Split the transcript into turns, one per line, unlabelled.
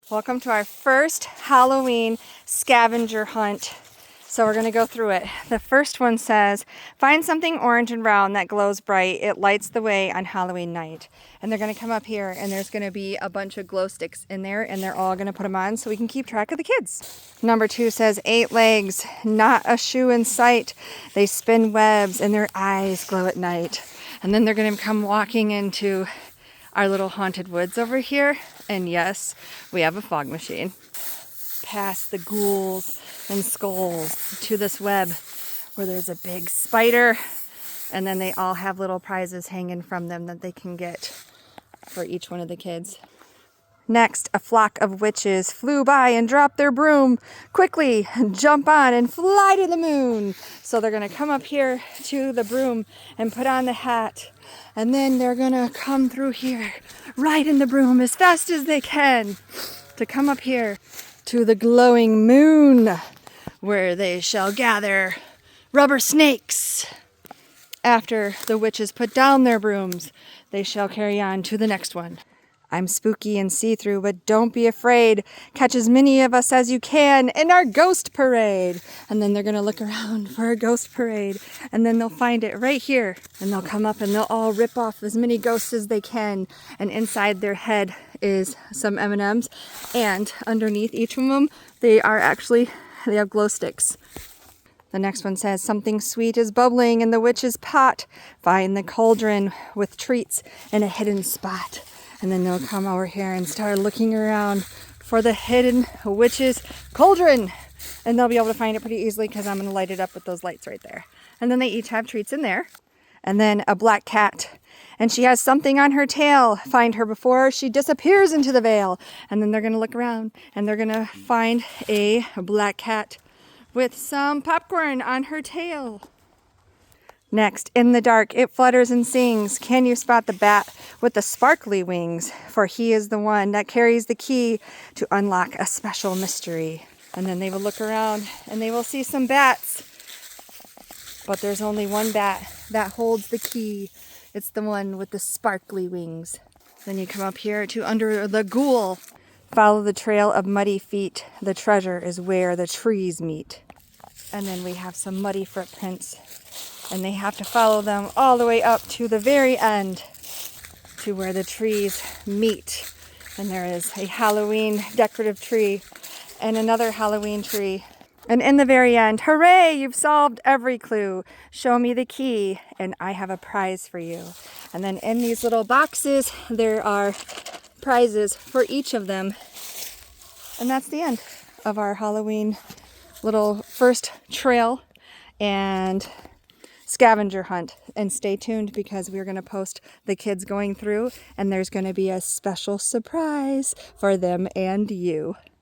Welcome to our first Halloween scavenger hunt. So we're going to go through it. The first one says, find something orange and round that glows bright. It lights the way on Halloween night. And they're going to come up here and there's going to be a bunch of glow sticks in there and they're all going to put them on so we can keep track of the kids. Number 2 says 8 legs, not a shoe in sight. They spin webs and their eyes glow at night. And then they're going to come walking into our little haunted woods over here. And yes, we have a fog machine. Past the ghouls and skulls to this web where there's a big spider. And then they all have little prizes hanging from them that they can get for each one of the kids. Next, a flock of witches flew by and dropped their broom. Quickly, jump on and fly to the moon. So they're going to come up here to the broom and put on the hat. And then they're going to come through here, ride in the broom as fast as they can to come up here to the glowing moon, where they shall gather rubber snakes. After the witches put down their brooms, they shall carry on to the next one. I'm spooky and see-through, but don't be afraid. Catch as many of us as you can in our ghost parade. And then they're going to look around for a ghost parade. And then they'll find it right here. And they'll come up and they'll all rip off as many ghosts as they can. And inside their head is some M&Ms. And underneath each of them, they have glow sticks. The next one says, something sweet is bubbling in the witch's pot. Find the cauldron with treats in a hidden spot. And then they'll come over here and start looking around for the hidden witch's cauldron. And they'll be able to find it pretty easily because I'm going to light it up with those lights right there. And then they each have treats in there. And then a black cat. And she has something on her tail. Find her before she disappears into the veil. And then they're going to look around and they're going to find a black cat with some popcorn on her tail. Next, in the dark, it flutters and sings. Can you spot the bat with the sparkly wings? For he is the one that carries the key to unlock a special mystery. And then they will look around and they will see some bats. But there's only one bat that holds the key. It's the one with the sparkly wings. Then you come up here to under the ghoul. Follow the trail of muddy feet. The treasure is where the trees meet. And then we have some muddy footprints. And they have to follow them all the way up to the very end, to where the trees meet. And there is a Halloween decorative tree and another Halloween tree. And in the very end, hooray, you've solved every clue. Show me the key and I have a prize for you. And then in these little boxes, there are prizes for each of them. And that's the end of our Halloween little first trail and scavenger hunt. And stay tuned because we're going to post the kids going through and there's going to be a special surprise for them and you.